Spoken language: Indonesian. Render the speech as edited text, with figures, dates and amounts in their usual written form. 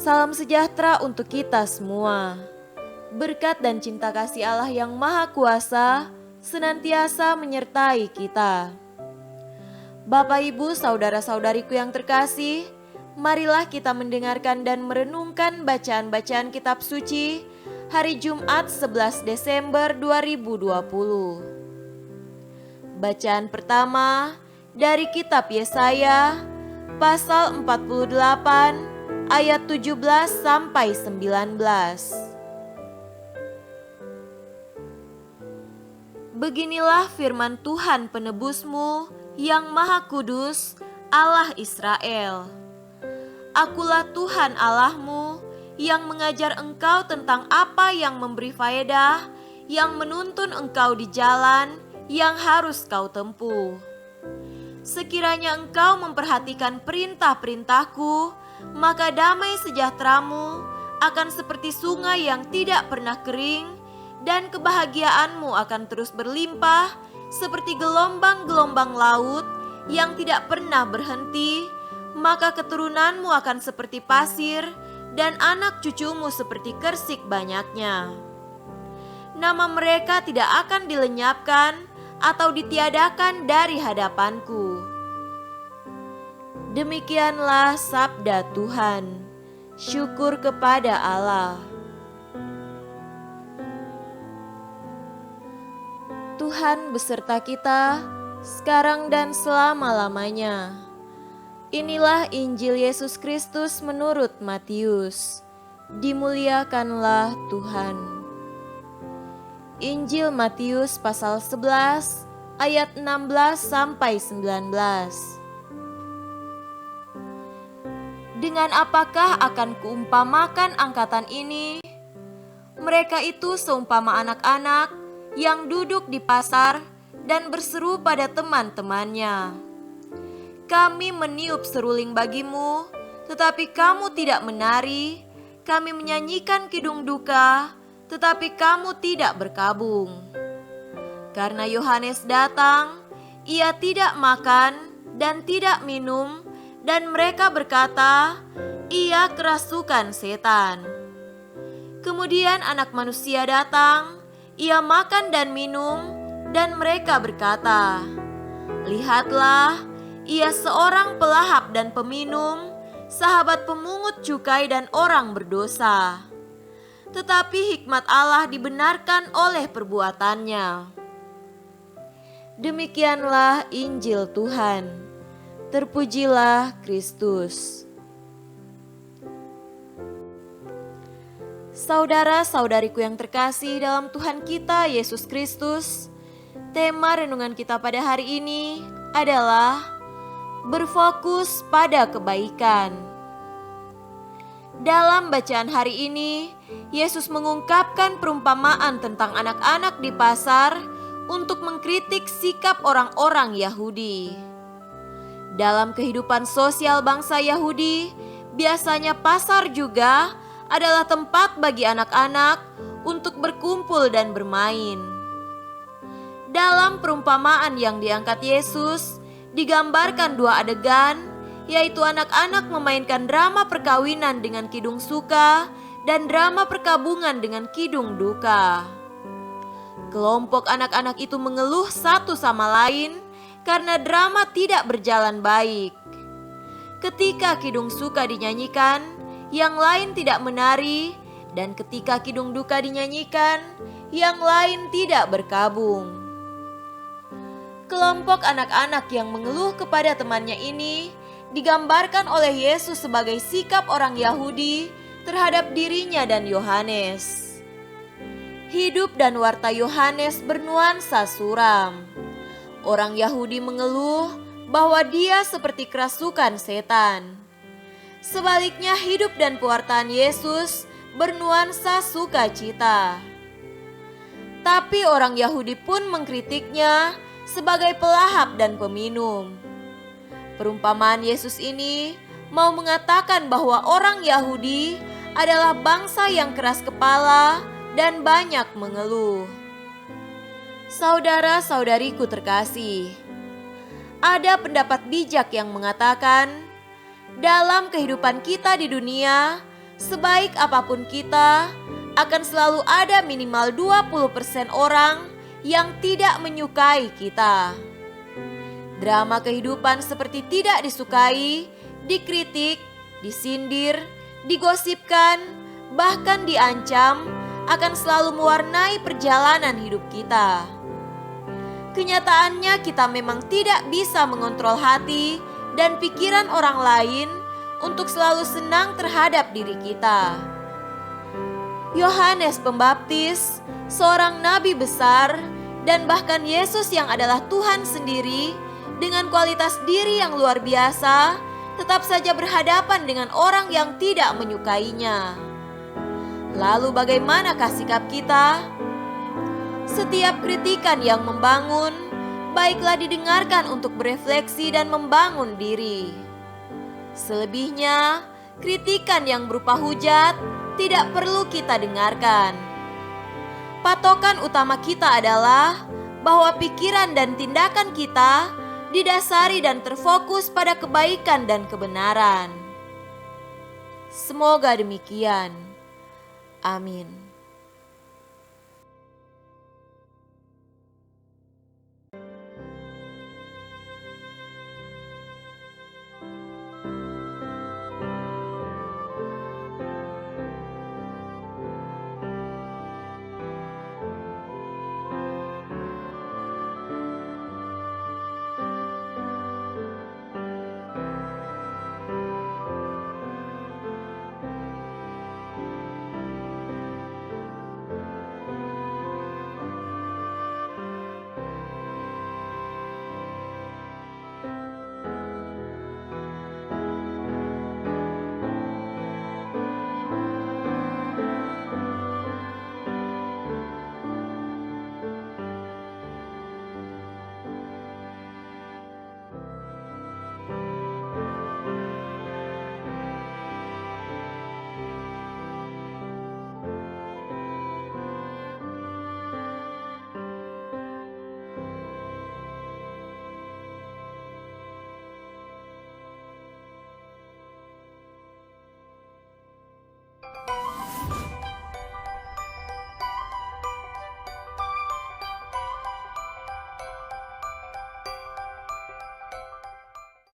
Salam sejahtera untuk kita semua. Berkat dan cinta kasih Allah yang Maha Kuasa senantiasa menyertai kita. Bapak, Ibu, saudara-saudariku yang terkasih, marilah kita mendengarkan dan merenungkan bacaan-bacaan kitab suci hari Jumat 11 Desember 2020. Bacaan pertama dari kitab Yesaya pasal 48 ayat 17 sampai 19. Beginilah firman Tuhan penebusmu yang Maha Kudus, Allah Israel. Akulah Tuhan Allahmu yang mengajar engkau tentang apa yang memberi faedah, yang menuntun engkau di jalan yang harus kau tempuh. Sekiranya engkau memperhatikan perintah-perintahku, maka damai sejahteramu akan seperti sungai yang tidak pernah kering, dan kebahagiaanmu akan terus berlimpah seperti gelombang-gelombang laut yang tidak pernah berhenti. Maka keturunanmu akan seperti pasir, dan anak cucumu seperti kersik banyaknya. Nama mereka tidak akan dilenyapkan atau ditiadakan dari hadapanku. Demikianlah sabda Tuhan. Syukur kepada Allah. Tuhan beserta kita sekarang dan selama-lamanya. Inilah Injil Yesus Kristus menurut Matius. Dimuliakanlah Tuhan. Injil Matius pasal 11 ayat 16 sampai 19. Dengan apakah akan kuumpamakan angkatan ini? Mereka itu seumpama anak-anak yang duduk di pasar dan berseru pada teman-temannya, "Kami meniup seruling bagimu, tetapi kamu tidak menari. Kami menyanyikan kidung duka, tetapi kamu tidak berkabung." Karena Yohanes datang, ia tidak makan dan tidak minum, dan mereka berkata, "Ia kerasukan setan." Kemudian Anak Manusia datang, ia makan dan minum, dan mereka berkata, "Lihatlah, ia seorang pelahap dan peminum, sahabat pemungut cukai dan orang berdosa." Tetapi hikmat Allah dibenarkan oleh perbuatannya. Demikianlah Injil Tuhan. Terpujilah Kristus. Saudara-saudariku yang terkasih dalam Tuhan kita Yesus Kristus, tema renungan kita pada hari ini adalah berfokus pada kebaikan. Dalam bacaan hari ini, Yesus mengungkapkan perumpamaan tentang anak-anak di pasar untuk mengkritik sikap orang-orang Yahudi. Dalam kehidupan sosial bangsa Yahudi, biasanya pasar juga adalah tempat bagi anak-anak untuk berkumpul dan bermain. Dalam perumpamaan yang diangkat Yesus, digambarkan dua adegan, yaitu anak-anak memainkan drama perkawinan dengan kidung suka dan drama perkabungan dengan kidung duka. Kelompok anak-anak itu mengeluh satu sama lain karena drama tidak berjalan baik. Ketika kidung suka dinyanyikan, yang lain tidak menari, dan ketika kidung duka dinyanyikan, yang lain tidak berkabung. Kelompok anak-anak yang mengeluh kepada temannya ini digambarkan oleh Yesus sebagai sikap orang Yahudi terhadap dirinya dan Yohanes. Hidup dan warta Yohanes bernuansa suram. Orang Yahudi mengeluh bahwa dia seperti kerasukan setan. Sebaliknya hidup dan pewartaan Yesus bernuansa sukacita. Tapi orang Yahudi pun mengkritiknya sebagai pelahap dan peminum. Perumpamaan Yesus ini mau mengatakan bahwa orang Yahudi adalah bangsa yang keras kepala dan banyak mengeluh. Saudara-saudariku terkasih, ada pendapat bijak yang mengatakan, dalam kehidupan kita di dunia, sebaik apapun kita, akan selalu ada minimal 20% orang yang tidak menyukai kita. Drama kehidupan seperti tidak disukai, dikritik, disindir, digosipkan, bahkan diancam akan selalu mewarnai perjalanan hidup kita. Kenyataannya kita memang tidak bisa mengontrol hati dan pikiran orang lain untuk selalu senang terhadap diri kita. Yohanes Pembaptis, seorang nabi besar, dan bahkan Yesus yang adalah Tuhan sendiri, dengan kualitas diri yang luar biasa, tetap saja berhadapan dengan orang yang tidak menyukainya. Lalu bagaimanakah sikap kita? Setiap kritikan yang membangun, baiklah didengarkan untuk berefleksi dan membangun diri. Selebihnya, kritikan yang berupa hujat tidak perlu kita dengarkan. Patokan utama kita adalah bahwa pikiran dan tindakan kita didasari dan terfokus pada kebaikan dan kebenaran. Semoga demikian. Amin.